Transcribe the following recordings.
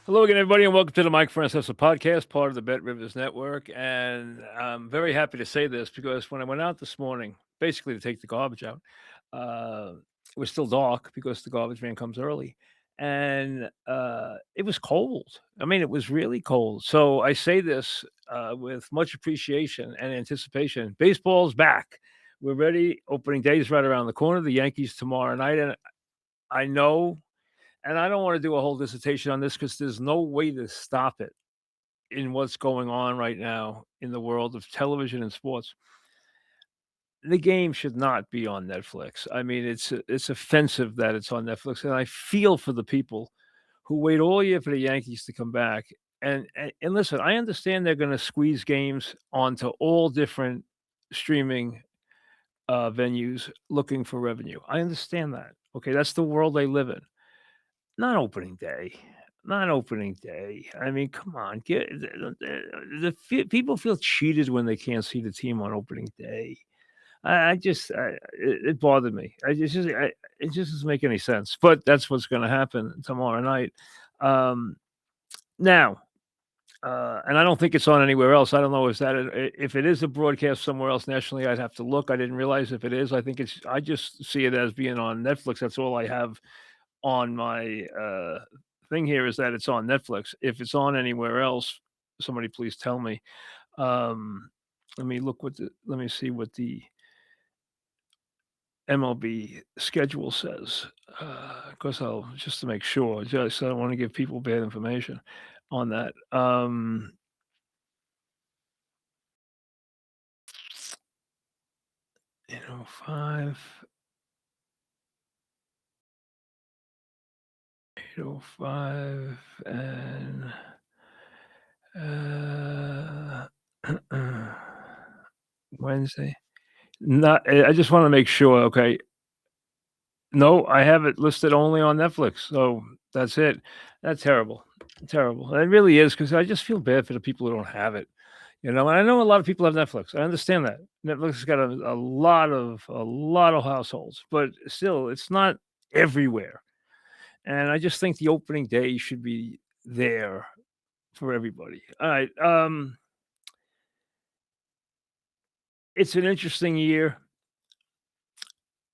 Hello again, everybody, and welcome to the Mike Francesa podcast, part of the Bet Rivers Network. And I'm very happy to say this because when I went out this morning, basically to take the garbage out, uh, it was still dark because the garbage man comes early, and it was cold. I mean, it was really cold. So I say this with much appreciation and anticipation. Baseball's back. We're ready. Opening day is right around the corner. The Yankees tomorrow night, and I know and I don't want to do a whole dissertation on this because there's no way to stop it in what's going on right now in the world of television and sports. The game should not be on Netflix. I mean, it's offensive that it's on Netflix, and I feel for the people who wait all year for the Yankees to come back. And listen, I understand they're going to squeeze games onto all different streaming venues looking for revenue. I understand that. Okay, that's the world they live in. Not opening day. Not opening day. I mean, come on, get people feel cheated when they can't see the team on opening day. I just it bothered me. It just doesn't make any sense. But that's what's going to happen tomorrow night. Um, now, and I don't think it's on anywhere else. I don't know if it is a broadcast somewhere else nationally. I'd have to look. I didn't realize if it is. I think it's. I just see it as being on Netflix. That's all I have on my thing here is that it's on Netflix. If it's on anywhere else, somebody please tell me. Um, let me see what the MLB schedule says. Because I'll just to make sure. Just I don't want to give people bad information on that. 8:05, 8:05, and uh, Wednesday. Not I just wanna make sure, okay. No, I have it listed only on Netflix, so that's it. That's terrible, terrible. It really is because I just feel bad for the people who don't have it, and I know a lot of people have Netflix. I understand that. Netflix has got a lot of households, but still, it's not everywhere, and I just think the opening day should be there for everybody. Alright, it's an interesting year.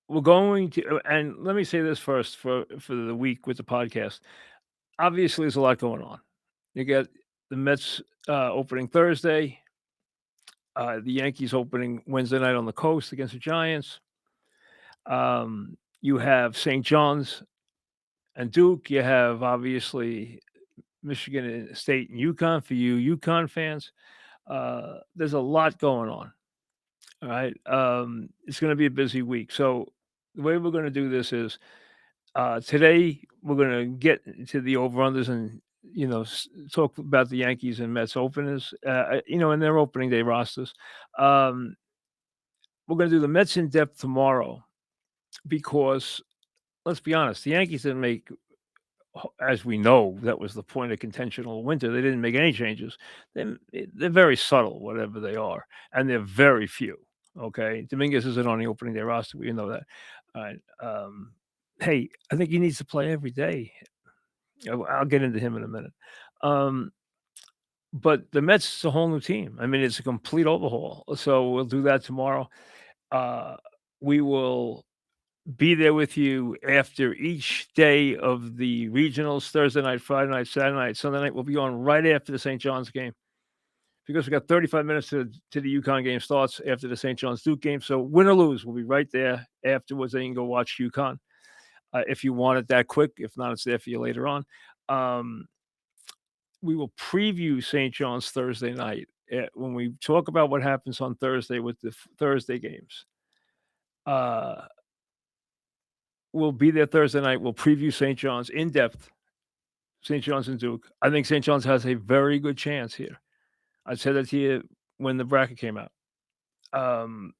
We're going to and let me say this first for the week with the podcast. Obviously, there's a lot going on. You get the Mets opening Thursday, the Yankees opening Wednesday night on the coast against the Giants. You have St. John's and Duke. You have obviously Michigan State and UConn for you UConn fans. There's a lot going on. All right. It's going to be a busy week. So the way we're going to do this is today we're going to get to the over-unders and talk about the Yankees and Mets openers, and their opening day rosters. Um, we're going to do the Mets in depth tomorrow because let's be honest, the Yankees didn't make, as we know, that was the point of contention all winter. They didn't make any changes. They're very subtle, whatever they are, and they're very few. Okay, Dominguez isn't on the opening day roster. We know that. All right. Hey, I think he needs to play every day. I'll get into him in a minute. Um, but the Mets is a whole new team. I mean, it's a complete overhaul. So we'll do that tomorrow. Uh, we will be there with you after each day of the regionals, Thursday night, Friday night, Saturday night, Sunday night. We'll be on right after the St. John's game because we got 35 minutes to the UConn game starts after the St. John's Duke game. So win or lose, we'll be right there afterwards. Then you can go watch UConn if you want it that quick. If not, it's there for you later on. Um, we will preview St. John's Thursday night when we talk about what happens on Thursday with the Thursday games. Uh, we'll be there Thursday night. We'll preview St. John's in depth. St. John's and Duke. I think St. John's has a very good chance here. I said that to you when the bracket came out. Um,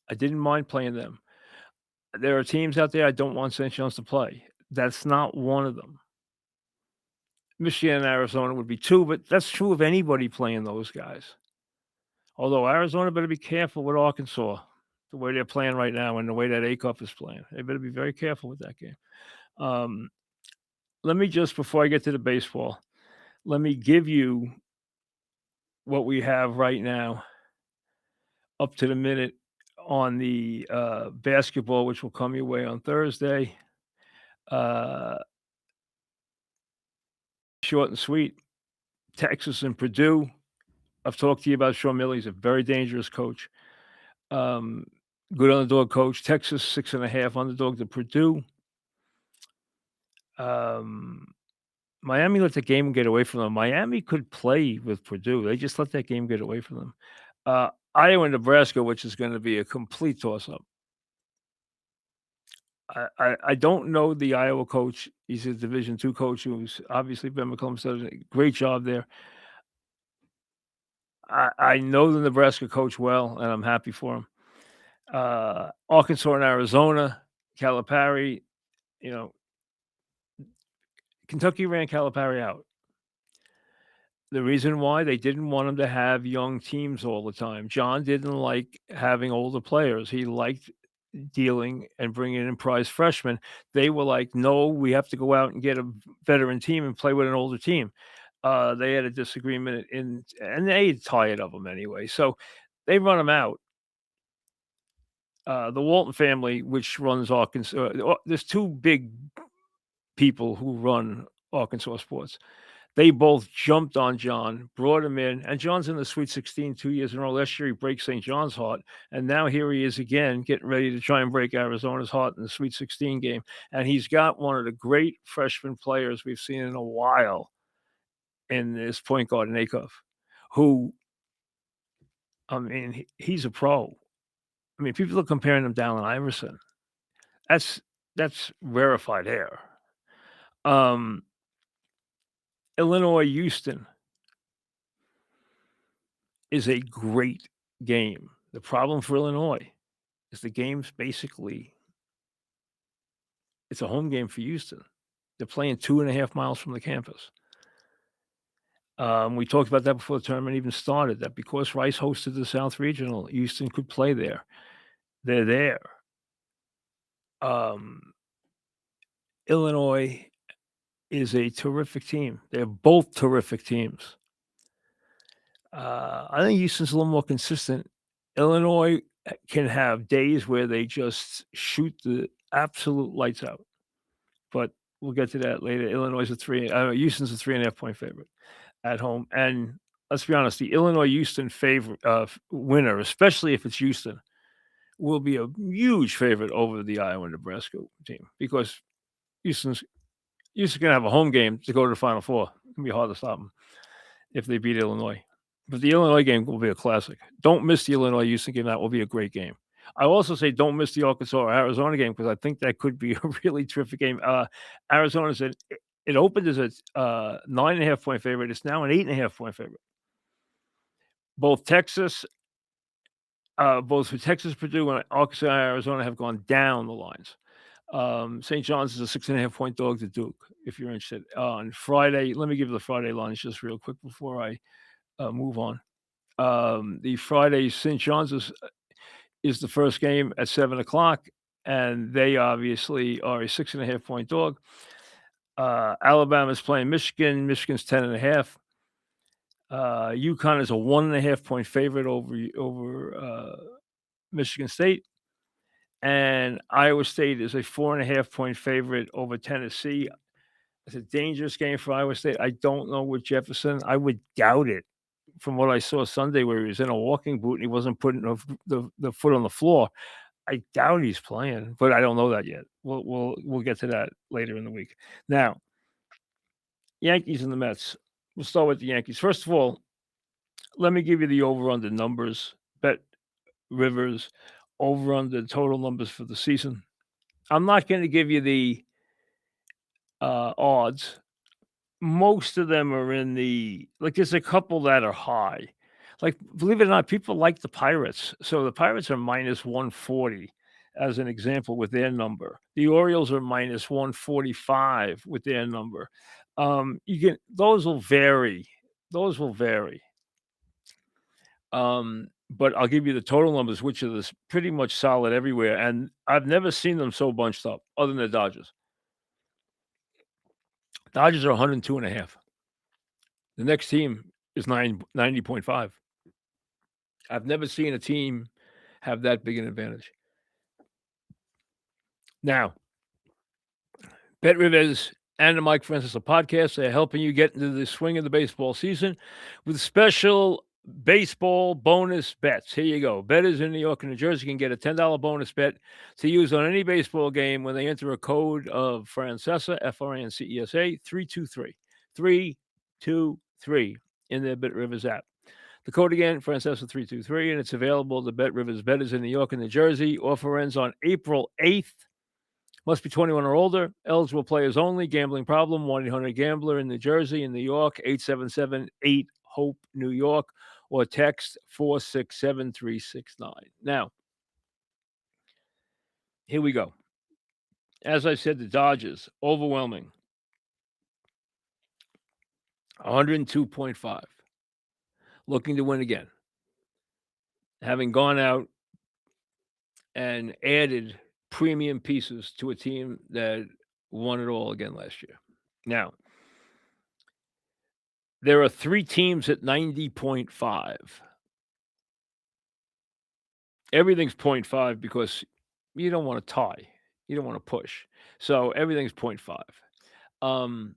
I didn't mind playing them. There are teams out there I don't want St. John's to play. That's not one of them. Michigan and Arizona would be two, but that's true of anybody playing those guys. Although Arizona better be careful with Arkansas, the way they're playing right now and the way that A-Cup is playing. They better be very careful with that game. Let me just, before I get to the baseball, Let me give you what we have right now up to the minute on the, basketball, which will come your way on Thursday. Uh, Short and sweet, Texas and Purdue. I've talked to you about Sean Miller. He's a very dangerous coach. Um, Good underdog coach. Texas 6.5 underdog to Purdue. Um, Miami let the game get away from them. Miami could play with Purdue. They just let that game get away from them. Iowa and Nebraska, which is going to be a complete toss-up. I don't know the Iowa coach. He's a Division II coach who's obviously Ben McCollum does a great job there. I know the Nebraska coach well, and I'm happy for him. Arkansas and Arizona, Calipari, you know, Kentucky ran Calipari out. The reason why they didn't want him to have young teams all the time. John didn't like having older players. He liked dealing and bringing in prize freshmen. They were like, no, we have to go out and get a veteran team and play with an older team. They had a disagreement and they tired of him anyway. So they run him out. The Walton family, which runs Arkansas, there's two big people who run Arkansas sports. They both jumped on John, brought him in, and John's in the Sweet 16 2 years in a row. Last year, he breaks St. John's heart, and now here he is again, getting ready to try and break Arizona's heart in the Sweet 16 game. And he's got one of the great freshman players we've seen in a while in this point guard, Nakoff, who, I mean, he's a pro. I mean, people are comparing him to Allen Iverson. That's rarefied air. Illinois Houston is a great game. The problem for Illinois is the game's basically it's a home game for Houston. They're playing 2.5 miles from the campus. We talked about that before the tournament even started, that because Rice hosted the South Regional, Houston could play there. They're there. Illinois is a terrific team. They're both terrific teams. I think Houston's a little more consistent. Illinois can have days where they just shoot the absolute lights out, but we'll get to that later. Illinois is Houston's a 3.5 point favorite at home, and let's be honest, the Illinois Houston winner, especially if it's Houston, will be a huge favorite over the Iowa Nebraska team because Houston's gonna have a home game to go to the Final Four. It's gonna be hard to stop them if they beat Illinois. But the Illinois game will be a classic. Don't miss the Illinois Houston game. That will be a great game. I also say don't miss the Arkansas or Arizona game because I think that could be a really terrific game. Arizona's it opened as a 9.5 point favorite. It's now an 8.5 point favorite. Both Texas, Purdue, and Arkansas and Arizona have gone down the lines. St. John's is a 6.5 point dog to Duke, if you're interested. On Friday, let me give you the Friday lines just real quick before I move on. The Friday St. John's is the first game at 7:00, and they obviously are a 6.5 point dog. Alabama's playing Michigan. Michigan's 10.5. UConn is a 1.5 point favorite over Michigan State. And Iowa State is a 4.5 point favorite over Tennessee. It's a dangerous game for Iowa State. I don't know with Jefferson. I would doubt it from what I saw Sunday where he was in a walking boot and he wasn't putting the foot on the floor. I doubt he's playing, but I don't know that yet. We'll get to that later in the week. Now, Yankees and the Mets. We'll start with the Yankees. First of all, let me give you the over-under numbers. Bet Rivers over-under total numbers for the season. I'm not going to give you the odds. Most of them are in there's a couple that are high. Like, believe it or not, people like the Pirates. So the Pirates are minus 140 as an example with their number. The Orioles are minus 145 with their number. Those will vary. But I'll give you the total numbers, which are pretty much solid everywhere. And I've never seen them so bunched up other than the Dodgers. Dodgers are 102.5. The next team is 90.5. I've never seen a team have that big an advantage. Now, Bet Rivers and the Mike Francesa podcast are helping you get into the swing of the baseball season with special baseball bonus bets. Here you go. Bettors in New York and New Jersey can get a $10 bonus bet to use on any baseball game when they enter a code of Francesa, Francesa, 323. 323 in their Bet Rivers app. The code again, Francesa 323, and it's available to Bet Rivers bettors in New York and New Jersey. Offer ends on April 8th. Must be 21 or older. Eligible players only. Gambling problem, 1-800-GAMBLER in New Jersey. In New York, 877-8-HOPE, New York, or text 467-369. Now, here we go. As I said, the Dodgers, overwhelming. 102.5. Looking to win again. Having gone out and added premium pieces to a team that won it all again last year. Now, there are 3 teams at 90.5. Everything's 0.5 because you don't want to tie. You don't want to push. So everything's 0.5.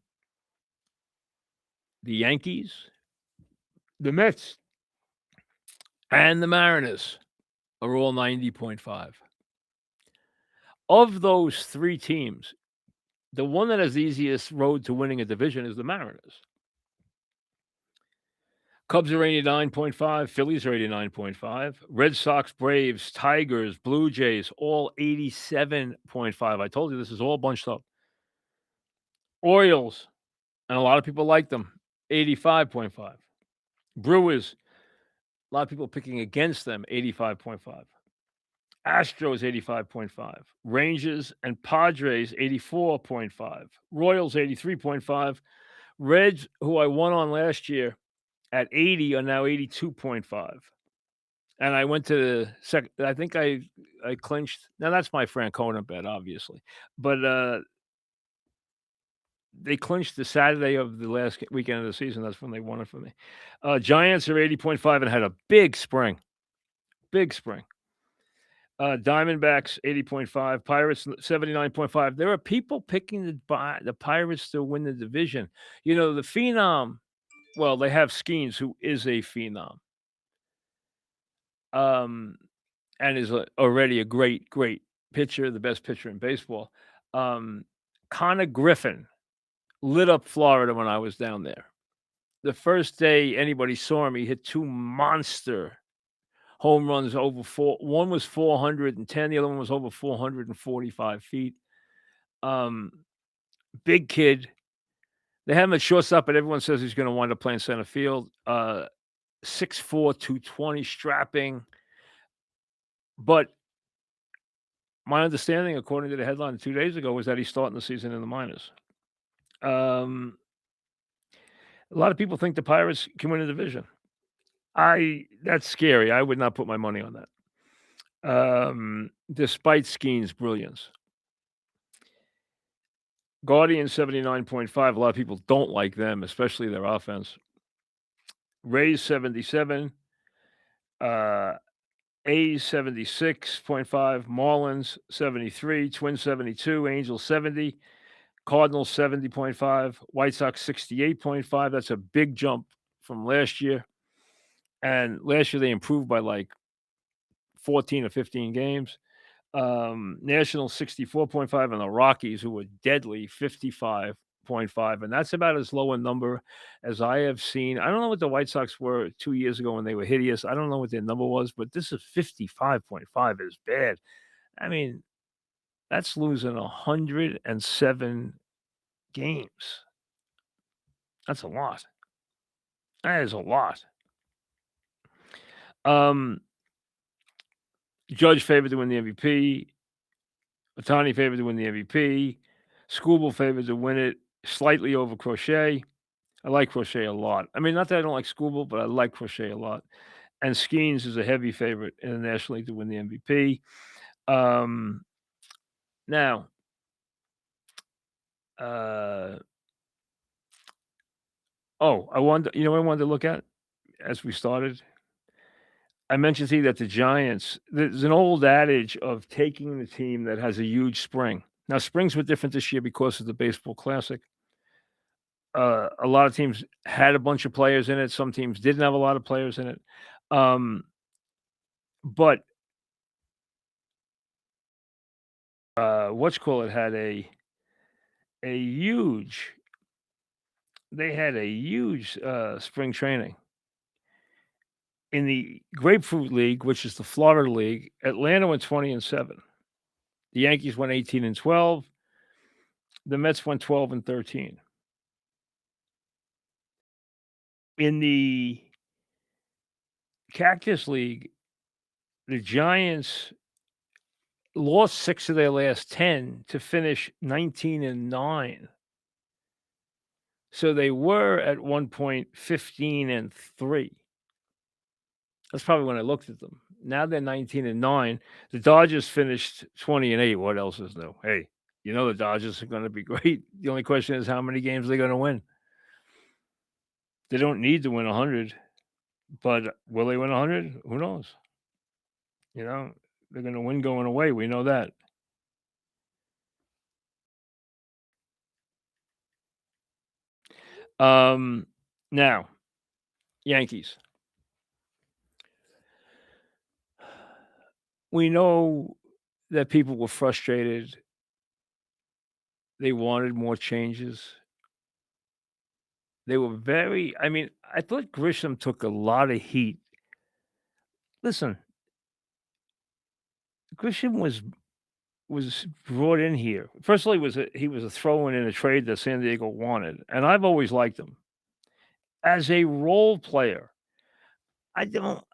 The Yankees, the Mets, and the Mariners are all 90.5. Of those 3 teams, the one that has the easiest road to winning a division is the Mariners. Cubs are 89.5. Phillies are 89.5. Red Sox, Braves, Tigers, Blue Jays, all 87.5. I told you this is all bunched up. Orioles, and a lot of people like them, 85.5. Brewers, a lot of people picking against them, 85.5. Astros, 85.5. Rangers and Padres, 84.5. Royals, 83.5. Reds, who I won on last year at 80, are now 82.5. And I went to the second. I think I clinched. Now that's my Francona bet, obviously, but they clinched the Saturday of the last weekend of the season. That's when they won it for me. Giants are 80.5 and had a big spring. Big spring. Diamondbacks 80.5. Pirates 79.5. There are people picking the Pirates to win the division. You know, the phenom. Well, they have Skeens, who is a phenom. And is already a great pitcher, the best pitcher in baseball. Connor Griffin lit up Florida when I was down there. The first day anybody saw him, he hit 2 monster home runs over 4. One was 410, the other one was over 445 feet. Big kid. They have him at shortstop, but everyone says he's going to wind up playing center field. 6'4", 220, strapping. But my understanding, according to the headline 2 days ago, was that he's starting the season in the minors. A lot of people think the Pirates can win the division. That's scary. I would not put my money on that. Despite Skeen's brilliance. Guardians 79.5. A lot of people don't like them, especially their offense. Rays 77. A's 76.5. Marlins 73. Twins 72. Angels 70. Cardinals 70.5. White Sox 68.5. That's a big jump from last year. And last year they improved by like 14 or 15 games. Nationals 64.5, and the Rockies, who were deadly, 55.5. And that's about as low a number as I have seen. I don't know what the White Sox were 2 years ago when they were hideous. I don't know what their number was, but this is 55.5 is bad. I mean, that's losing 107 games. That's a lot. That is a lot. Judge favored to win the MVP. Ohtani favored to win the MVP. Skubal favored to win it slightly over Crochet. I like Crochet a lot. I mean, not that I don't like Skubal, but I like Crochet a lot. And Skeens is a heavy favorite in the National League to win the MVP. Now, Oh, I wanted what I wanted to look at as we started? I mentioned to you that the Giants there's an old adage of taking the team that has a huge spring. Now, springs were different this year because of the baseball classic. A lot of teams had a bunch of players in it. Some teams didn't have a lot of players in it. Um, but what's call it had a huge they had a huge spring training in the Grapefruit League, which is the Florida League. Atlanta went 20-7. The Yankees went 18-12. The Mets went 12-13. In the Cactus League, the Giants lost 6 of their last 10 to finish 19-9. So they were at one point 15-3. That's probably when I looked at them. Now they're 19-9. The Dodgers finished 20-8. What else is new? Hey, the Dodgers are gonna be great. The only question is how many games they're gonna win. They don't need to win 100, but will they win 100? Who knows? You know, they're gonna win going away. We know that. Um, Now, Yankees. We know that people were frustrated. They wanted more changes. They were I mean, I thought Grisham took a lot of heat. Listen, Grisham was brought in here. First of all, he was a throw-in a trade that San Diego wanted, and I've always liked him. As a role player, I don't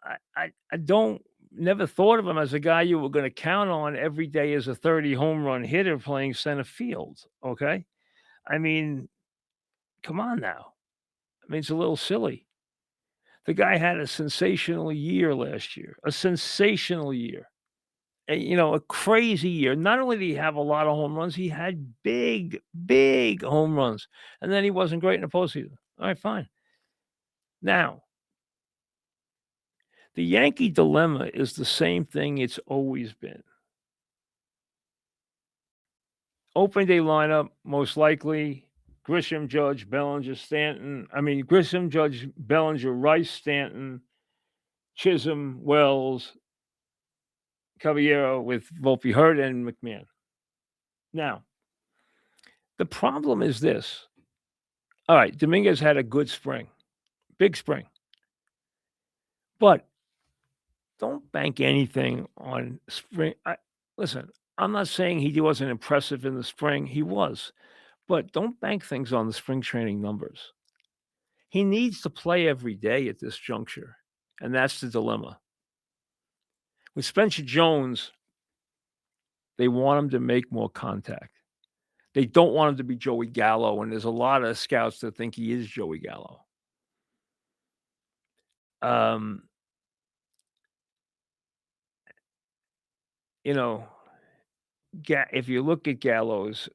never thought of him as a guy you were gonna count on every day as a 30 home run hitter playing center field, okay? I mean, come on now. I mean, it's a little silly. The guy had a sensational year last year, a sensational year. A crazy year. Not only did he have a lot of home runs, he had big, big home runs, and then he wasn't great in the postseason. All right, fine. Now, the Yankee dilemma is the same thing it's always been. Opening day lineup, most likely Grisham, Judge, Bellinger, Stanton. I mean, Grisham, Judge, Bellinger, Rice, Stanton, Chisholm, Wells, Caballero with Volpe hurt and McMahon. Now, the problem is this. All right, Dominguez had a good spring, big spring, but don't bank anything on spring. Listen, I'm not saying he wasn't impressive in the spring. He was, but don't bank things on the spring training numbers. He needs to play every day at this juncture, and that's the dilemma. With Spencer Jones, they want him to make more contact. They don't want him to be Joey Gallo, and there's a lot of scouts that think he is Joey Gallo. Um, you know, if you look at Gallo's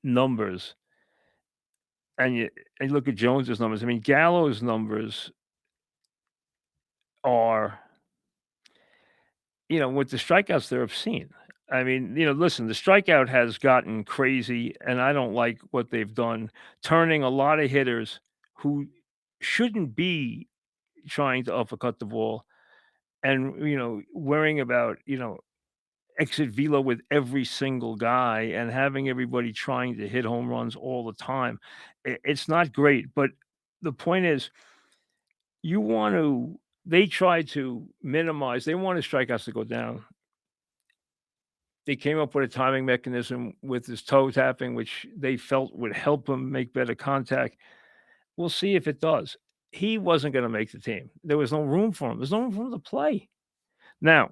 numbers and you look at Jones's numbers, I mean, Gallo's numbers are, with the strikeouts, they're obscene. I mean, listen, the strikeout has gotten crazy, and I don't like what they've done, turning a lot of hitters who shouldn't be trying to uppercut the ball and, worrying about, exit velo with every single guy and having everybody trying to hit home runs all the time. It's not great, but the point is you want to they try to minimize they want his strikeouts to go down. They came up with a timing mechanism with his toe tapping, which they felt would help him make better contact. We'll see if it does. He wasn't going to make the team. There was no room for him. There's no room for him to play. Now,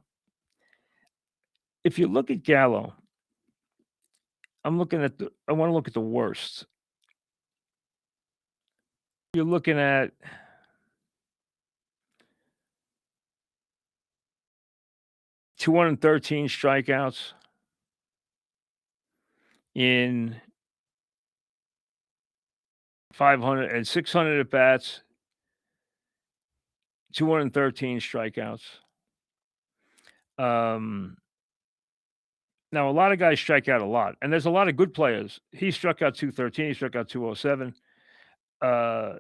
if you look at Gallo, I want to look at the worst. You're looking at 213 strikeouts in 500 and 600 at bats, 213 strikeouts. Um, Now a lot of guys strike out a lot, and there's a lot of good players. He struck out 213, he struck out 207. Uh,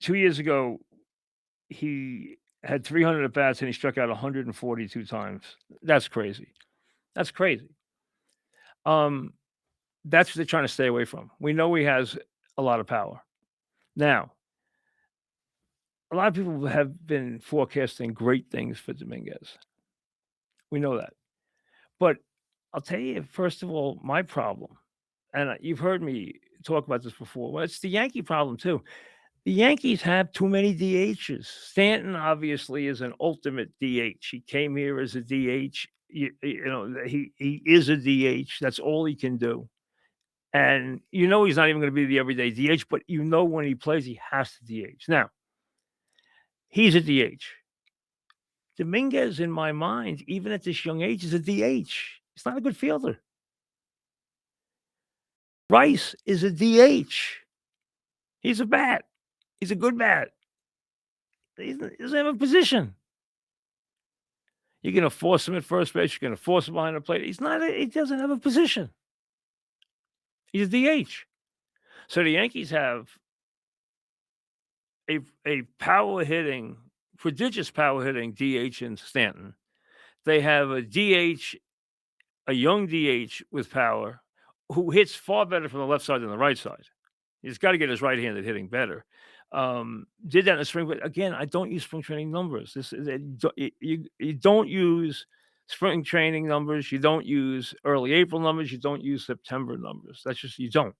2 years ago, he had 300 at bats and he struck out 142 times. That's crazy. That's crazy. Um, that's what they're trying to stay away from. We know he has a lot of power. Now, a lot of people have been forecasting great things for Dominguez. We know that. But I'll tell you, first of all, my problem, and you've heard me talk about this before. Well, it's the Yankee problem too. The Yankees have too many DHs. Stanton obviously is an ultimate DH. He came here as a DH. He is a DH. That's all he can do. And he's not even going to be the everyday DH, but when he plays, he has to DH. Now, he's a DH. Dominguez, in my mind, even at this young age, is a DH. He's not a good fielder. Rice is a DH. He's a bat. He's a good bat. He doesn't have a position. You're going to force him at first base. You're going to force him behind the plate. He doesn't have a position. He's a DH. So the Yankees have a prodigious power hitting DH in Stanton. They have a DH, a young DH with power, who hits far better from the left side than the right side. He's got to get his right-handed hitting better. Did that in the spring, but again, I don't use spring training numbers. You don't use spring training numbers. You don't use early April numbers. You don't use September numbers. That's just you don't.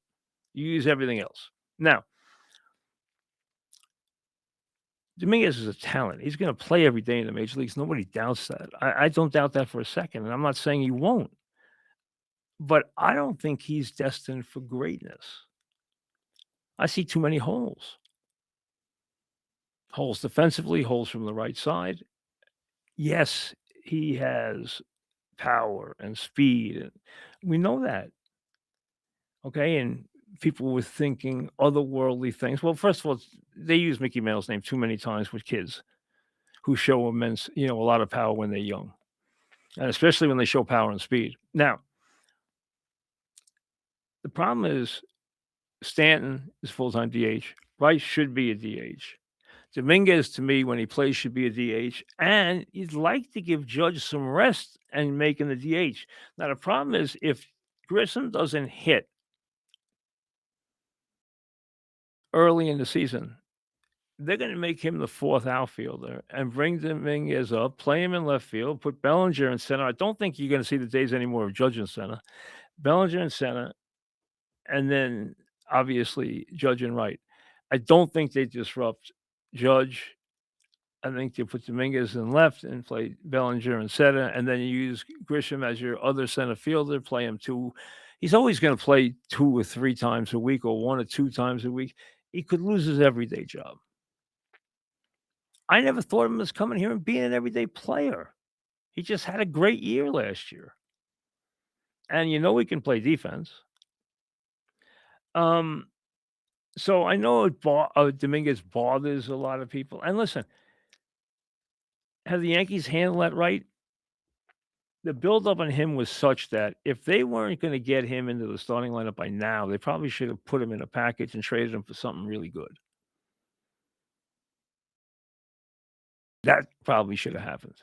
You use everything else. Now, Dominguez is a talent. He's going to play every day in the major leagues. Nobody doubts that. I don't doubt that for a second, and I'm not saying he won't. But I don't think he's destined for greatness. I see too many holes. Holes defensively, holes from the right side. Yes, he has power and speed, and we know that. Okay, and people were thinking otherworldly things. Well, first of all, they use Mickey Mantle's name too many times with kids who show immense, a lot of power when they're young, and especially when they show power and speed. Now, the problem is Stanton is full-time DH. Rice should be a DH. Dominguez, to me, when he plays, should be a DH, and you'd like to give Judge some rest and make him the DH. Now, the problem is if Grissom doesn't hit early in the season, they're going to make him the fourth outfielder and bring Dominguez up, play him in left field, put Bellinger in center. I don't think you're going to see the days anymore of Judge in center. Bellinger in center, and then obviously Judge in right. I don't think they disrupt Judge. I think you put Dominguez in left and play Bellinger in center, and then you use Grisham as your other center fielder, play him two. He's always going to play 2 or 3 times a week or 1 or 2 times a week. He could lose his everyday job. I never thought of him as coming here and being an everyday player. He just had a great year last year. And he can play defense. So I know Dominguez bothers a lot of people. And listen, have the Yankees handled that right? The buildup on him was such that if they weren't going to get him into the starting lineup by now, they probably should have put him in a package and traded him for something really good. That probably should have happened.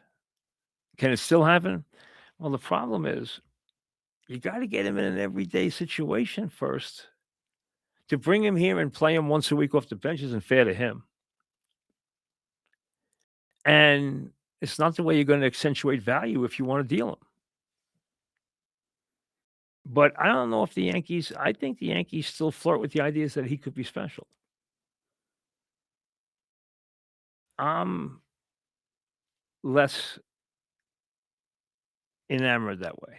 Can it still happen? Well, the problem is you got to get him in an everyday situation first. To bring him here and play him once a week off the bench isn't fair to him. And it's not the way you're going to accentuate value if you want to deal him. But I don't know if I think the Yankees still flirt with the ideas that he could be special. I'm less enamored that way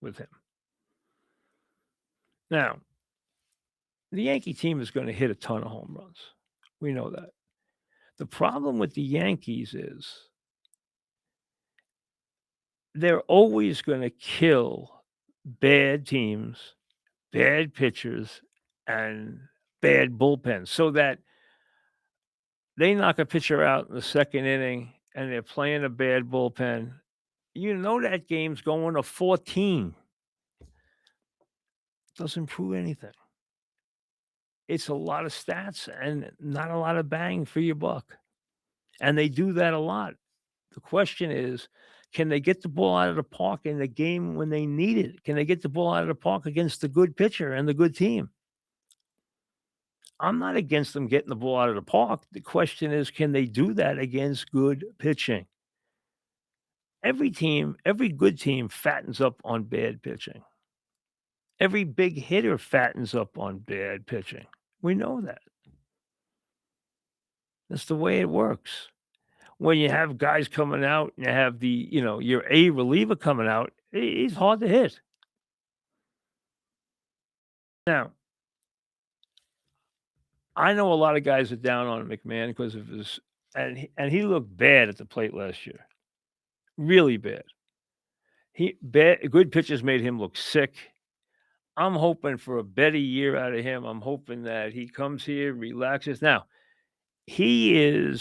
with him. Now, the Yankee team is going to hit a ton of home runs. We know that. The problem with the Yankees is they're always going to kill bad teams, bad pitchers, and bad bullpens so that they knock a pitcher out in the 2nd inning and they're playing a bad bullpen. You know that game's going to 14. Doesn't prove anything. It's a lot of stats and not a lot of bang for your buck, and they do that a lot. The question is, can they get the ball out of the park in the game when they need it? Can they get the ball out of the park against the good pitcher and the good team? I'm not against them getting the ball out of the park. The question is, can they do that against good pitching? Every good team fattens up on bad pitching. Every big hitter fattens up on bad pitching. We know that. That's the way it works. When you have guys coming out and you have your A reliever coming out, he's hard to hit. Now, I know a lot of guys are down on McMahon because of his and he looked bad at the plate last year. Really bad. Good pitches made him look sick. I'm hoping for a better year out of him. I'm hoping that he comes here, relaxes. Now, he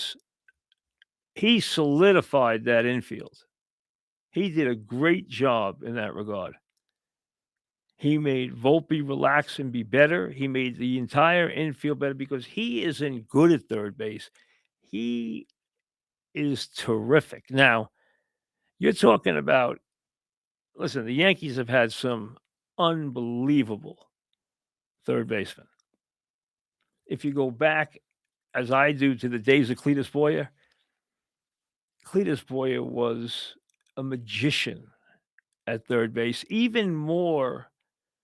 he solidified that infield. He did a great job in that regard. He made Volpe relax and be better. He made the entire infield better because he isn't good at third base. He is terrific. Now, you're talking about listen, the Yankees have had some unbelievable third basemen. If you go back, as I do, to the days of Cletus Boyer was a magician at third base, even more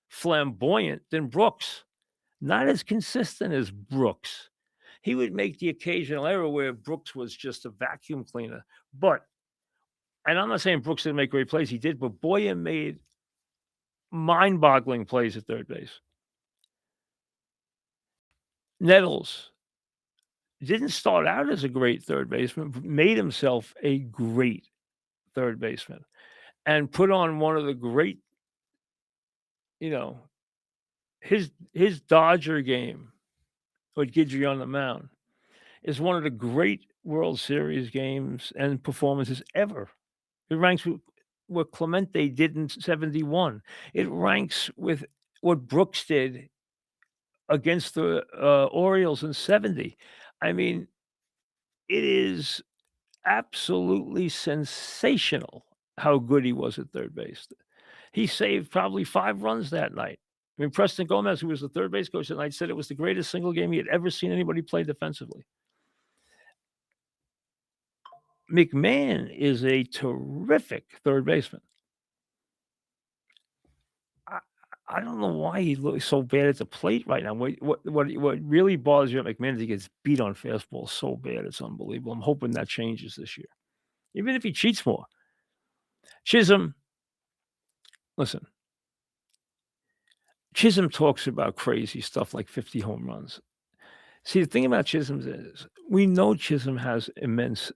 flamboyant than Brooks. Not as consistent as Brooks. He would make the occasional error where Brooks was just a vacuum cleaner. And I'm not saying Brooks didn't make great plays, he did, but Boyer made mind-boggling plays at third base. Nettles didn't start out as a great third baseman, but made himself a great third baseman and put on one of the great, you know, his Dodger game with Guidry on the mound is one of the great World Series games and performances ever. It ranks with what Clemente did in '71. It ranks with what Brooks did against the Orioles in '70. I mean, it is absolutely sensational how good he was at third base. He saved probably 5 runs that night. I mean, Preston Gomez, who was the third base coach that night, said it was the greatest single game he had ever seen anybody play defensively. McMahon is a terrific third baseman. I I don't know why he looks so bad at the plate right now. What really bothers you about McMahon is he gets beat on fastballs so bad, it's unbelievable. I'm hoping that changes this year, even if he cheats more. Chisholm, listen, Chisholm talks about crazy stuff like 50 home runs. See, the thing about Chisholm is we know Chisholm has immense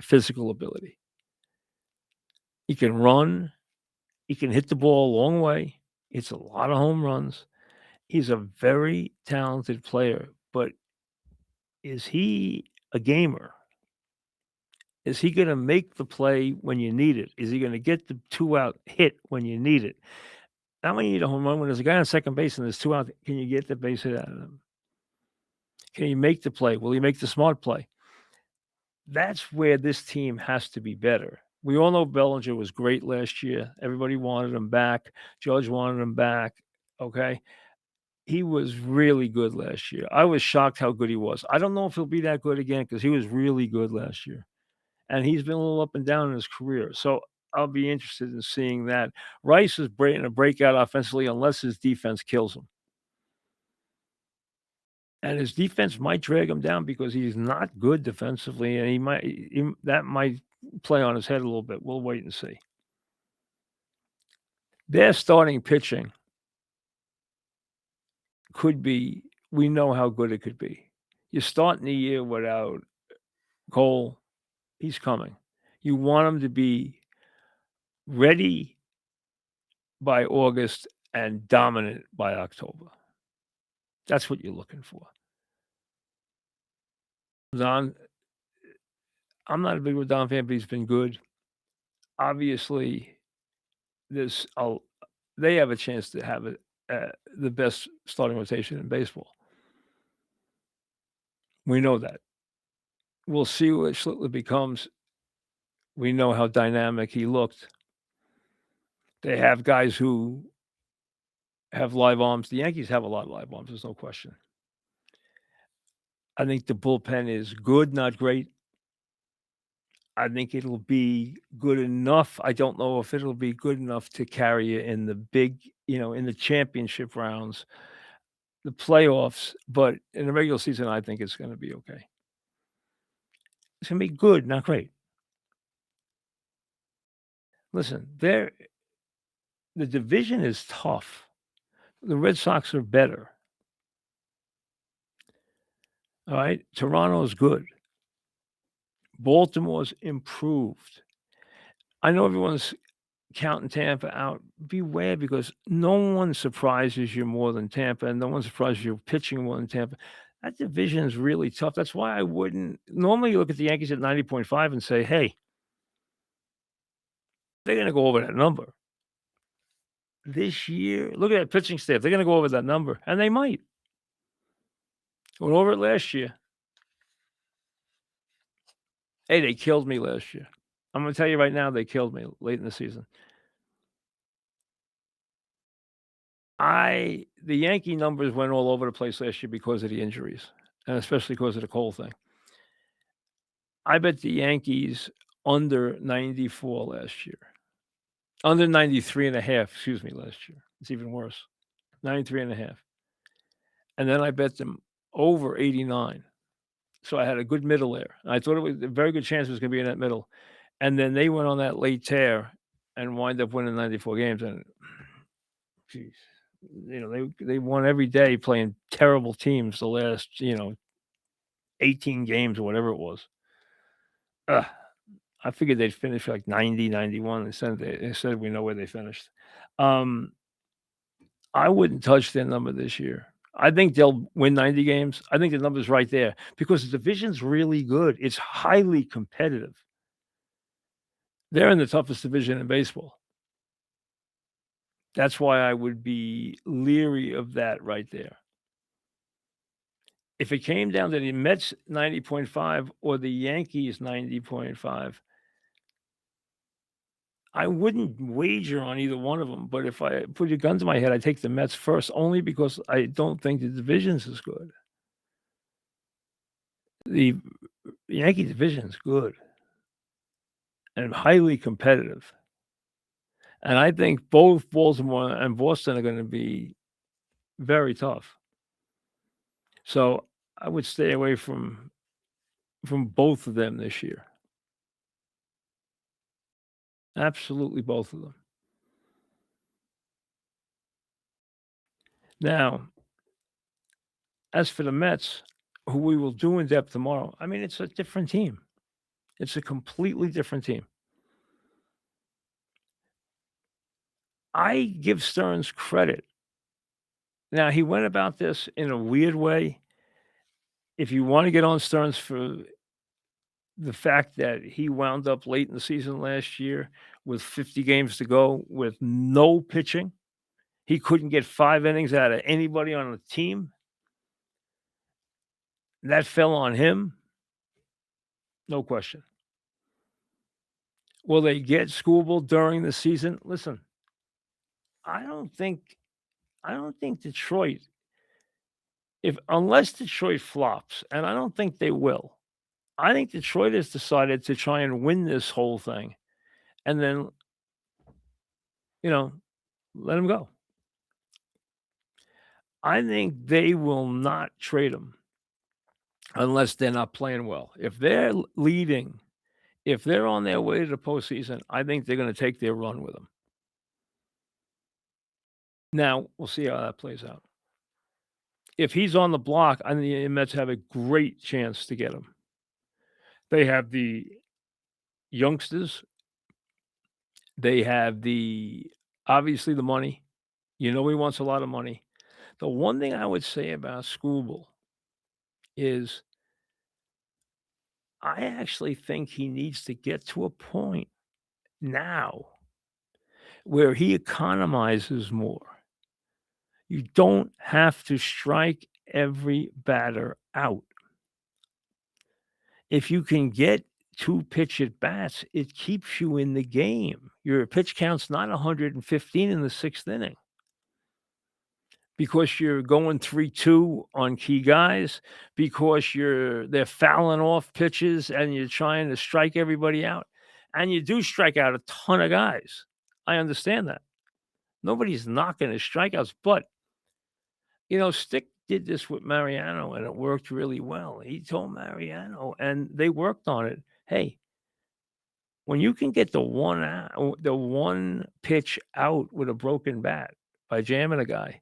physical ability. He can run, he can hit the ball a long way, hits a lot of home runs. He's a very talented player, but is he a gamer? Is he gonna make the play when you need it? Is he gonna get the 2-out hit when you need it? Not when you need a home run, when there's a guy on second base and there's 2 out, can you get the base hit out of him? Can he make the play? Will he make the smart play? That's where this team has to be better. We all know Bellinger was great last year. Everybody wanted him back. Judge wanted him back. Okay. He was really good last year. I was shocked how good he was. I don't know if he'll be that good again because he was really good last year. And he's been a little up and down in his career. So I'll be interested in seeing that. Rice is in a breakout offensively unless his defense kills him. And his defense might drag him down because he's not good defensively, and that might play on his head a little bit. We'll wait and see. Their starting pitching could be we know how good it could be. You're starting the year without Cole, he's coming. You want him to be ready by August and dominant by October. That's what you're looking for. Don, I'm not a big Don fan, but he's been good. Obviously, there's a they have a chance to have the best starting rotation in baseball. We know that. We'll see what Schlittler becomes. We know how dynamic he looked. They have guys who have live arms. The Yankees have a lot of live arms, there's no question. I think the bullpen is good, not great. I think it'll be good enough. I don't know if it'll be good enough to carry you in the big, in the championship rounds, the playoffs, but in the regular season, I think it's gonna be okay. It's gonna be good, not great. Listen, the division is tough. The Red Sox are better. All right. Toronto's good. Baltimore's improved. I know everyone's counting Tampa out. Beware because no one surprises you more than Tampa, and no one surprises you pitching more than Tampa. That division is really tough. That's why I wouldn't normally you look at the Yankees at 90.5 and say, hey, they're gonna go over that number. This year, look at that pitching staff. They're gonna go over that number, and they might. Went over it last year. Hey, they killed me last year. I'm gonna tell you right now, they killed me late in the season. The Yankee numbers went all over the place last year because of the injuries, and especially because of the Cole thing. I bet the Yankees under 94 last year. Under 93.5, excuse me, last year. It's even worse. 93.5. And then I bet them over 89. So I had a good middle there. I thought it was a very good chance it was gonna be in that middle. And then they went on that late tear and wind up winning 94 games, and jeez, they won every day playing terrible teams the last, 18 games or whatever it was. Ugh, I figured they'd finish like 90, 91. Instead we know where they finished. Um, I wouldn't touch their number this year. I think they'll win 90 games. I think the number's right there because the division's really good. It's highly competitive. They're in the toughest division in baseball. That's why I would be leery of that right there. If it came down to the Mets 90.5 or the Yankees 90.5, I wouldn't wager on either one of them. But if I put your gun to my head, I'd take the Mets first only because I don't think the division's as good. The Yankee division's good and highly competitive. And I think both Baltimore and Boston are gonna be very tough. So, I would stay away from both of them this year. Absolutely both of them. Now, as for the Mets, who we will do in depth tomorrow, I mean, it's a different team. It's a completely different team. I give Stearns credit. Now, he went about this in a weird way. If you wanna get on Stearns for the fact that he wound up late in the season last year with 50 games to go with no pitching, he couldn't get 5 innings out of anybody on the team. That fell on him, no question. Will they get Skubal during the season? Listen, I don't think I don't think Detroit if unless Detroit flops, and I don't think they will, I think Detroit has decided to try and win this whole thing and then, you know, let him go. I think they will not trade him unless they're not playing well. If they're leading, if they're on their way to the postseason, I think they're gonna take their run with him. Now, we'll see how that plays out. If he's on the block, I think the Mets have a great chance to get him. They have the youngsters. They have the obviously the money. You know he wants a lot of money. The one thing I would say about Skubal is I actually think he needs to get to a point now where he economizes more. You don't have to strike every batter out. If you can get 2 pitch at bats, it keeps you in the game. Your pitch count's not 115 in the 6th inning because you're going 3-2 on key guys, because they're fouling off pitches and you're trying to strike everybody out, and you do strike out a ton of guys. I understand that. Nobody's knocking his strikeouts, but, Stick did this with Mariano, and it worked really well. He told Mariano, and they worked on it, "Hey, when you can get the one pitch out with a broken bat by jamming a guy,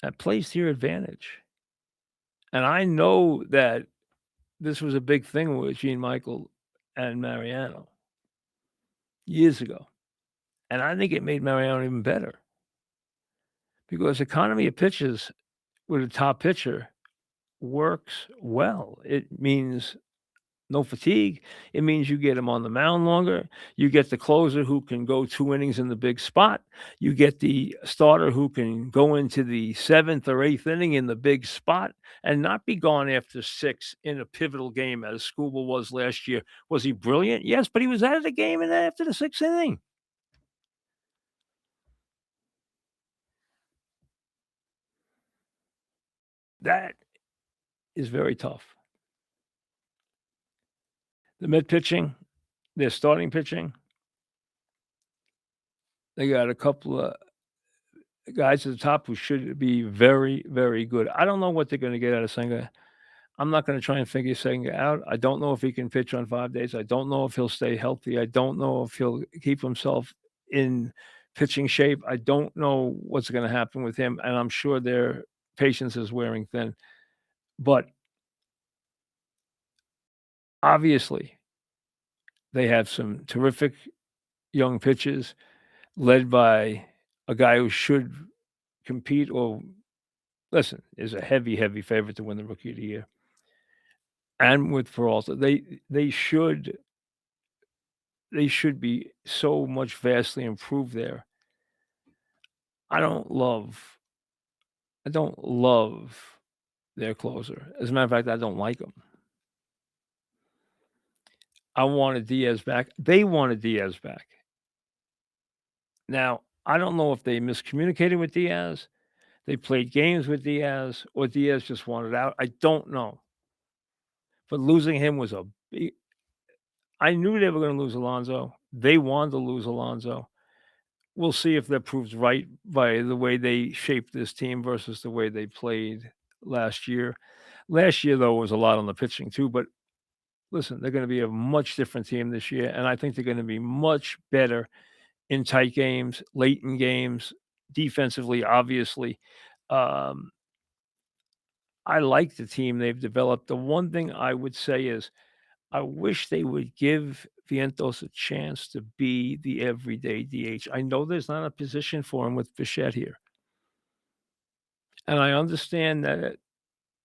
that plays to your advantage." And I know that this was a big thing with Gene Michael and Mariano years ago, and I think it made Mariano even better because economy of pitches with a top pitcher works well. It means no fatigue. It means you get him on the mound longer. You get the closer who can go 2 innings in the big spot. You get the starter who can go into the 7th or 8th inning in the big spot and not be gone after 6 in a pivotal game as Skubal was last year. Was he brilliant? Yes, but he was out of the game and after the 6th inning. That is very tough. The mid pitching, their starting pitching, they got a couple of guys at the top who should be very, very good. I don't know what they're gonna get out of Senga. I'm not gonna try and figure Senga out. I don't know if he can pitch on 5 days. I don't know if he'll stay healthy. I don't know if he'll keep himself in pitching shape. I don't know what's gonna happen with him, and I'm sure their patience is wearing thin. But obviously, they have some terrific young pitches led by a guy who should compete or listen, is a heavy, heavy favorite to win the Rookie of the Year. And with Peralta, they should be so much vastly improved there. I don't love I don't love their closer. As a matter of fact, I don't like him. I wanted Diaz back. They wanted Diaz back. Now, I don't know if they miscommunicated with Diaz, they played games with Diaz, or Diaz just wanted out. I don't know. But losing him was a big I knew they were gonna lose Alonso. They wanted to lose Alonso. We'll see if that proves right by the way they shaped this team versus the way they played last year. Last year, though, was a lot on the pitching too, but listen, they're gonna be a much different team this year, and I think they're gonna be much better in tight games, late in games, defensively, obviously. Um, I like the team they've developed. The one thing I would say is I wish they would give Vientos a chance to be the everyday DH. I know there's not a position for him with Bichette here. And I understand that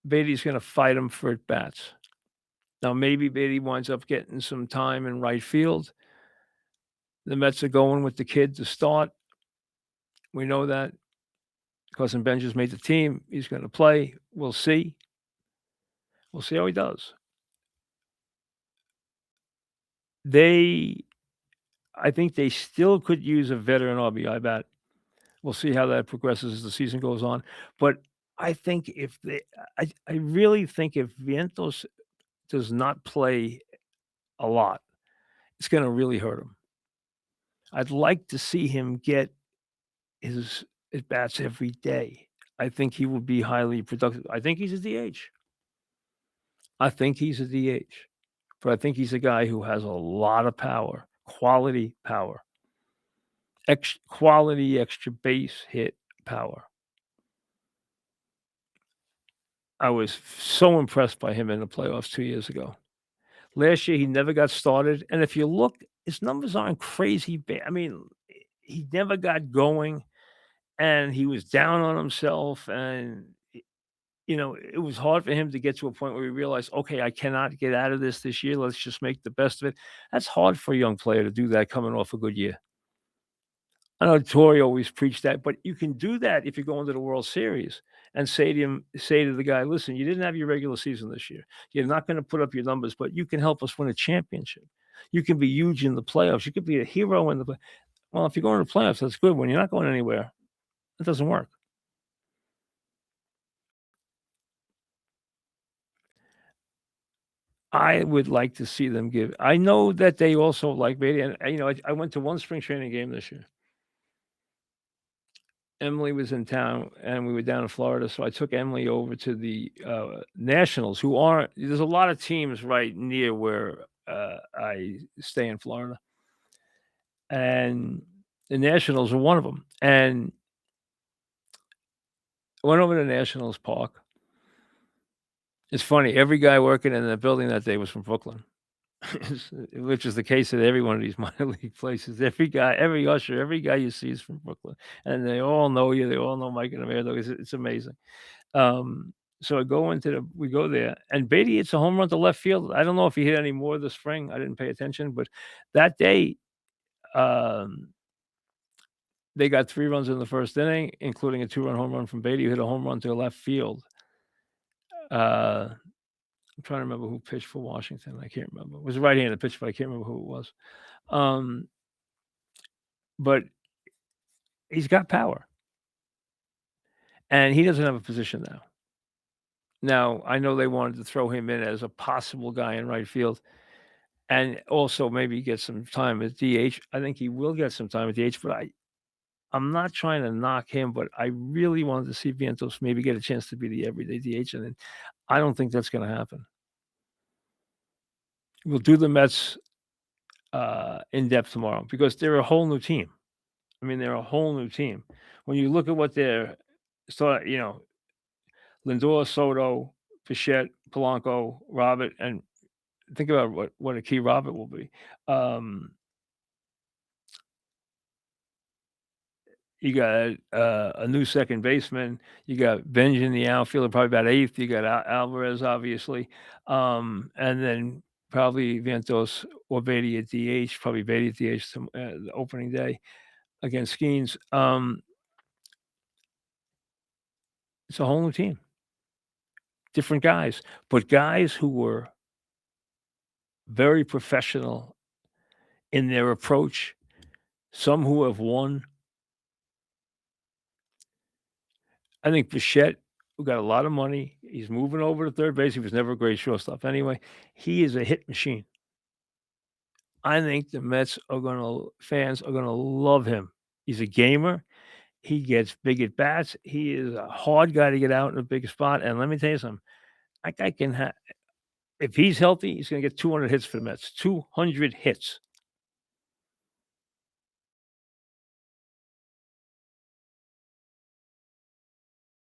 Beatty's gonna fight him for at bats. Now, maybe Beatty winds up getting some time in right field. The Mets are going with the kid to start. We know that. Cousin Ben just made the team. He's gonna play. We'll see. We'll see how he does. They I think they still could use a veteran RBI bat. We'll see how that progresses as the season goes on. But I think if they I really think if Vientos does not play a lot, it's gonna really hurt him. I'd like to see him get his at bats every day. I think he will be highly productive. I think he's a DH. I think he's a DH, but I think he's a guy who has a lot of power, quality power, quality extra base hit power. I was so impressed by him in the playoffs 2 years ago. Last year, he never got started, and if you look, his numbers aren't crazy bad. I mean, he never got going, and he was down on himself, and it was hard for him to get to a point where he realized, okay, I cannot get out of this year. Let's just make the best of it. That's hard for a young player to do that coming off a good year. I know Torrey always preached that, but you can do that if you go into the World Series and say to the guy, listen, you didn't have your regular season this year. You're not going to put up your numbers, but you can help us win a championship. You can be huge in the playoffs. You could be a hero in the play. Well, if you're going to the playoffs, that's good. When you're not going anywhere, it doesn't work. I would like to see them give. I know that they also like Beatty, and I went to one spring training game this year. Emily was in town, and we were down in Florida, so I took Emily over to the, Nationals, who aren't there's a lot of teams right near where, I stay in Florida, and the Nationals are one of them. And I went over to Nationals Park. It's funny, every guy working in the building that day was from Brooklyn, which is the case at every one of these minor league places. Every guy, every usher, every guy you see is from Brooklyn, and they all know you, they all know Mike and Amanda. It's amazing. So we go there, and Beatty hits a home run to left field. I don't know if he hit any more this spring. I didn't pay attention, but that day, um, they got 3 runs in the first inning, including a 2-run home run from Beatty, who hit a home run to left field. Uh, I'm trying to remember who pitched for Washington. I can't remember. It was a right-handed pitch, but I can't remember who it was. Um, but he's got power, and he doesn't have a position now. Now, I know they wanted to throw him in as a possible guy in right field. And also maybe get some time at DH. I think he will get some time at DH, but I'm not trying to knock him, but I really wanted to see Vientos maybe get a chance to be the everyday DH, and then I don't think that's gonna happen. We'll do the Mets, in depth tomorrow because they're a whole new team. I mean, they're a whole new team. When you look at what they're Lindor, Soto, Bichette, Polanco, Robert, and think about what a key Robert will be. Um You got, a new second baseman. You got Benj in the outfield, probably about 8th. You got Alvarez, obviously, and then probably Vientos or Beatty at DH, probably Beatty at DH the opening day against Skeens. It's a whole new team, different guys, but guys who were very professional in their approach, some who have won. I think Bichette, who got a lot of money, he's moving over to third base. He was never a great shortstop anyway. He is a hit machine. I think the Mets fans are gonna love him. He's a gamer. He gets big at bats. He is a hard guy to get out in a big spot. And let me tell you something, that guy can have if he's healthy, he's gonna get 200 hits for the Mets. 200 hits.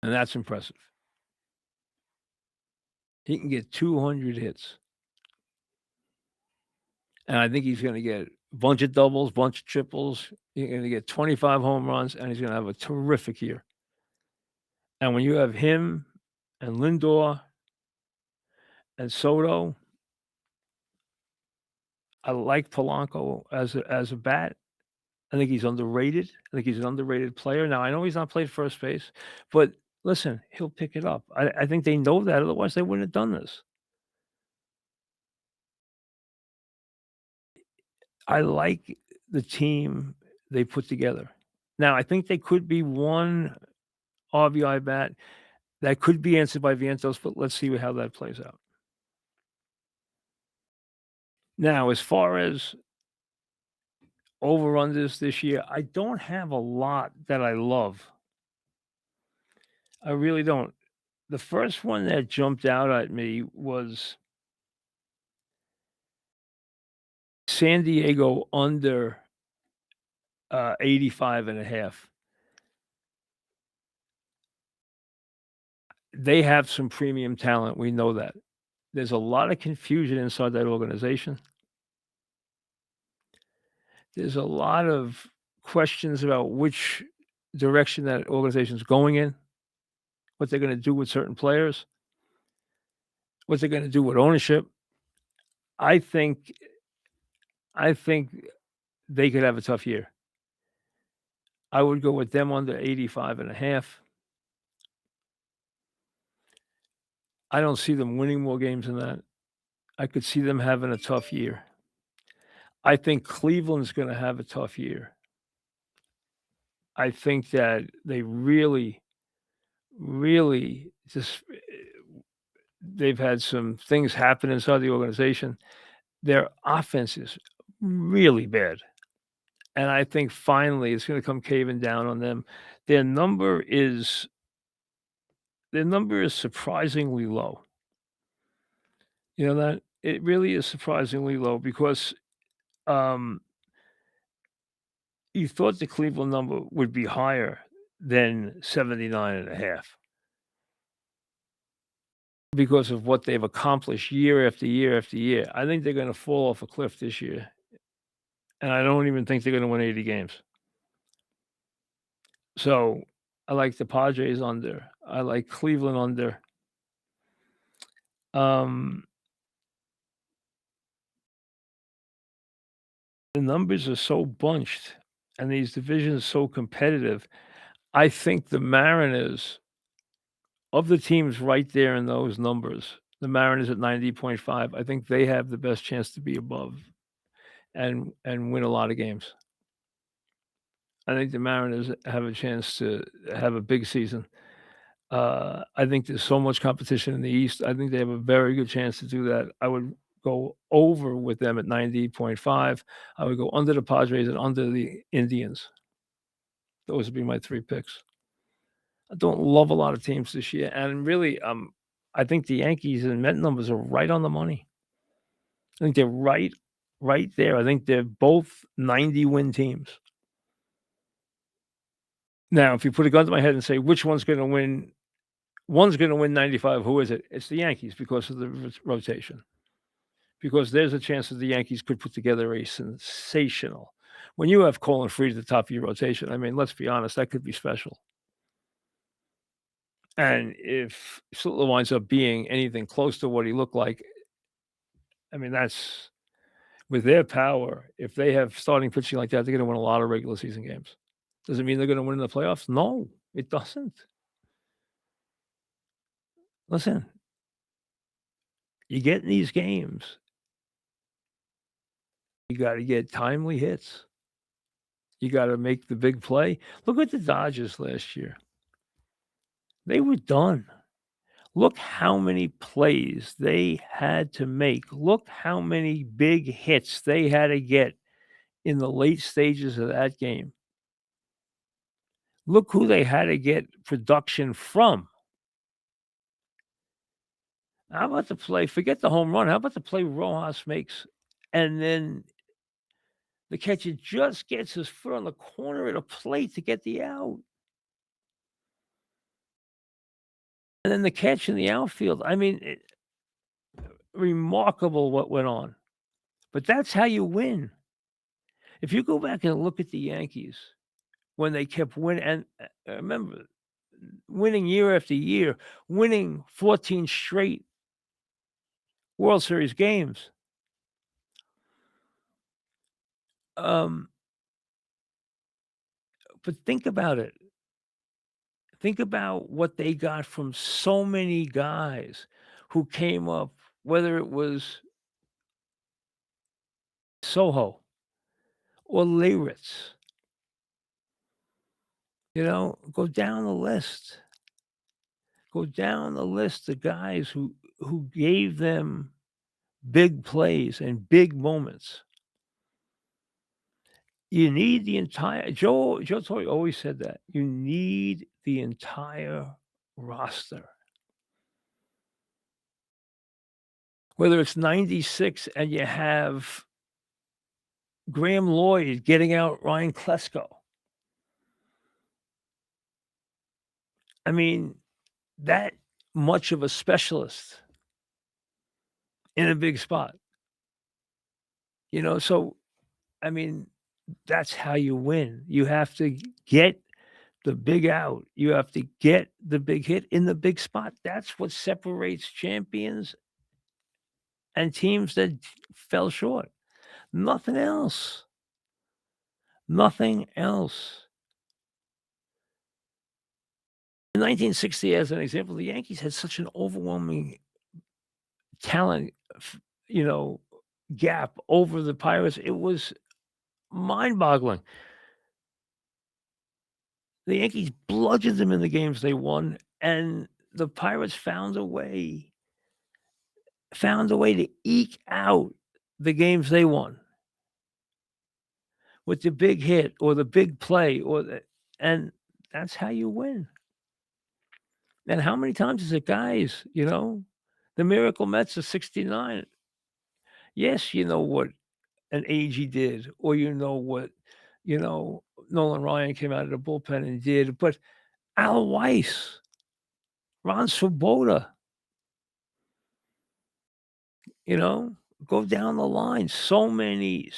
And that's impressive. He can get 200 hits. And I think he's gonna get a bunch of doubles, bunch of triples. He's gonna get 25 home runs, and he's gonna have a terrific year. And when you have him and Lindor and Soto, I like Polanco as a bat. I think he's underrated. I think he's an underrated player. Now, I know he's not played first base, but listen, he'll pick it up. I think they know that, otherwise they wouldn't have done this. I like the team they put together. Now, I think they could be one RBI bat that could be answered by Vientos, but let's see how that plays out. Now, as far as over-unders this year, I don't have a lot that I love. I really don't. The first one that jumped out at me was San Diego under, 85.5. They have some premium talent, we know that. There's a lot of confusion inside that organization. There's a lot of questions about which direction that organization's going in, what they're gonna do with certain players, what they're gonna do with ownership. I think I think they could have a tough year. I would go with them under 85.5. I don't see them winning more games than that. I could see them having a tough year. I think Cleveland's gonna have a tough year. I think that they really, really just they've had some things happen inside the organization. Their offense is really bad, and I think finally it's gonna come caving down on them. Their number is their number is surprisingly low. You know that? It really is surprisingly low because, um, you thought the Cleveland number would be higher than 79.5 because of what they've accomplished year after year after year. I think they're gonna fall off a cliff this year, and I don't even think they're gonna win 80 games. So, I like the Padres under. I like Cleveland under. Um, the numbers are so bunched and these divisions so competitive. I think the Mariners of the teams right there in those numbers, the Mariners at 90.5, I think they have the best chance to be above and win a lot of games. I think the Mariners have a chance to have a big season. I think there's so much competition in the East. I think they have a very good chance to do that. I would go over with them at 90.5. I would go under the Padres and under the Indians. Those would be my 3 picks. I don't love a lot of teams this year, and really, I think the Yankees and Met numbers are right on the money. I think they're right there. I think they're both 90-win teams. Now, if you put a gun to my head and say, "Which one's gonna win?" One's gonna win 95, who is it? It's the Yankees because of the rotation. Because there's a chance that the Yankees could put together a sensational when you have Colin Fried at the top of your rotation, I mean, let's be honest, that could be special. And if Slittler winds up being anything close to what he looked like, I mean, that's with their power, if they have starting pitching like that, they're gonna win a lot of regular season games. Does it mean they're gonna win in the playoffs? No, it doesn't. Listen, you get in these games, you gotta get timely hits. You gotta make the big play. Look at the Dodgers last year. They were done. Look how many plays they had to make. Look how many big hits they had to get in the late stages of that game. Look who they had to get production from. How about the play forget the home run, how about the play Rojas makes, and then the catcher just gets his foot on the corner of the plate to get the out, and then the catch in the outfield. I mean, remarkable what went on, but that's how you win. If you go back and look at the Yankees when they kept winning and, remember, winning year after year, winning 14 straight World Series games. Um, but think about it. Think about what they got from so many guys who came up, whether it was Soho or Leyritz, go down the list. Go down the list of guys who gave them big plays and big moments. You need the entire Joe Torre always said that. You need the entire roster. Whether it's 96 and you have Graham Lloyd getting out Ryan Klesko. I mean, that much of a specialist in a big spot. So, I mean, that's how you win. You have to get the big out. You have to get the big hit in the big spot. That's what separates champions and teams that fell short. Nothing else. Nothing else. In 1960, as an example, the Yankees had such an overwhelming talent, you know, gap over the Pirates. It was mind-boggling. The Yankees bludgeoned them in the games they won, and the Pirates found a way to eke out the games they won with the big hit or the big play and that's how you win. And how many times is it guys, the Miracle Mets of '69? Yes, you know what an Agee did, or you know what, Nolan Ryan came out of the bullpen and did, but Al Weiss, Ron Swoboda, you know, go down the line so many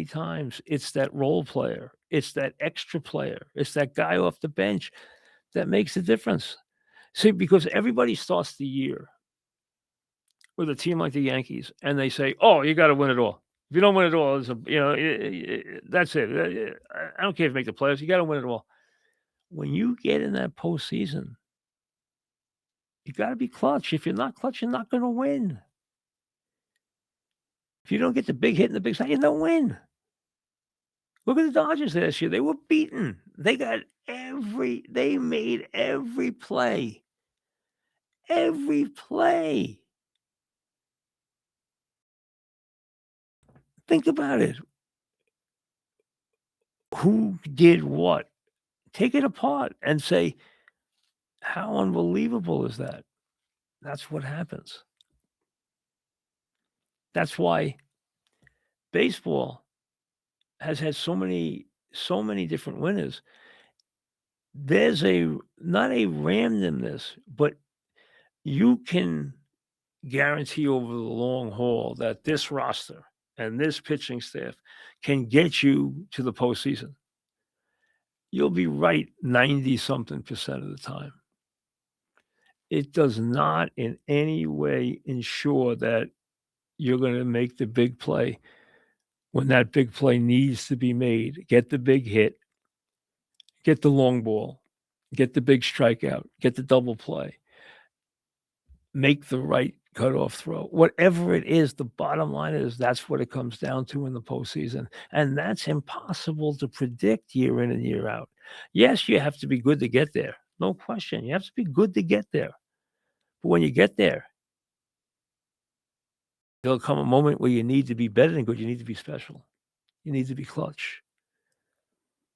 times. It's that role player. It's that extra player. It's that guy off the bench that makes a difference. See, because everybody starts the year with a team like the Yankees, and they say, "Oh, you got to win it all. If you don't win it all, that's it. I don't care if you make the playoffs. You got to win it all." When you get in that postseason, you got to be clutch. If you're not clutch, you're not going to win. If you don't get the big hit in the big side, you don't win. Look at the Dodgers last year. They were beaten. They made every play. Every play. Think about it. Who did what? Take it apart and say, how unbelievable is that? That's what happens. That's why baseball has had so many different winners. There's not a randomness, but you can guarantee over the long haul that this roster and this pitching staff can get you to the postseason. You'll be right 90-something% of the time. It does not in any way ensure that you're going to make the big play when that big play needs to be made. Get the big hit, get the long ball, get the big strikeout, get the double play, make the right cutoff throw. Whatever it is, the bottom line is that's what it comes down to in the postseason. And that's impossible to predict year in and year out. Yes, you have to be good to get there. No question. You have to be good to get there. But when you get there, there'll come a moment where you need to be better than good. You need to be special. You need to be clutch.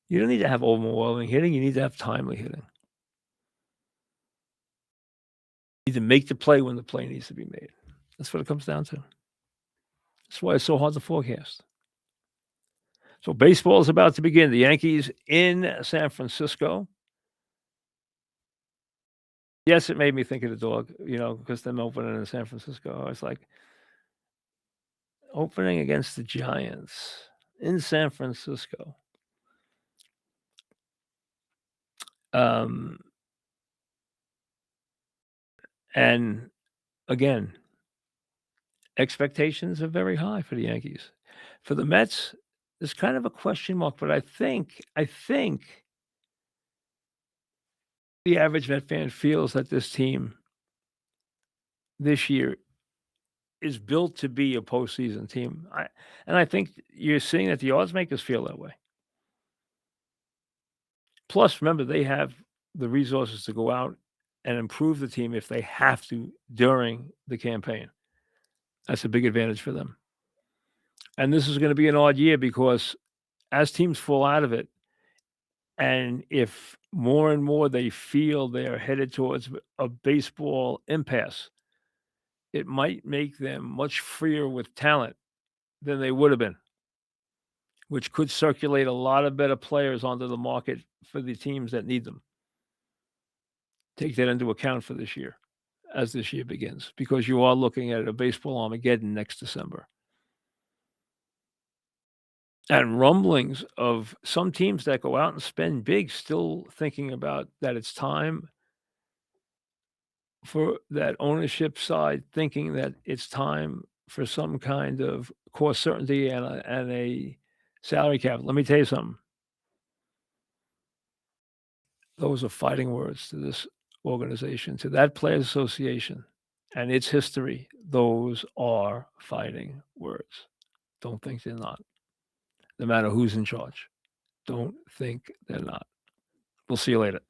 You don't need to have overwhelming hitting. You need to have timely hitting. You need to make the play when the play needs to be made. That's what it comes down to. That's why it's so hard to forecast. So baseball is about to begin. The Yankees in San Francisco. Yes, it made me think of the dog, because them opening in San Francisco. I was like, opening against the Giants in San Francisco. And again, expectations are very high for the Yankees. For the Mets, there's kind of a question mark, but I think the average Met fan feels that this team this year is built to be a postseason team. I think you're seeing that the odds makers feel that way. Plus, remember, they have the resources to go out and improve the team if they have to during the campaign. That's a big advantage for them. And this is going to be an odd year because as teams fall out of it, and if more and more they feel they're headed towards a baseball impasse, it might make them much freer with talent than they would have been, which could circulate a lot of better players onto the market for the teams that need them. Take that into account for this year, as this year begins, because you are looking at a baseball Armageddon next December. and rumblings of some teams that go out and spend big still thinking about that it's time for that ownership side thinking that it's time for some kind of cost certainty and a salary cap. Let me tell you something. Those are fighting words to this organization, to that players association and its history. Those are fighting words. Don't think they're not. No matter who's in charge. Don't think they're not. We'll see you later.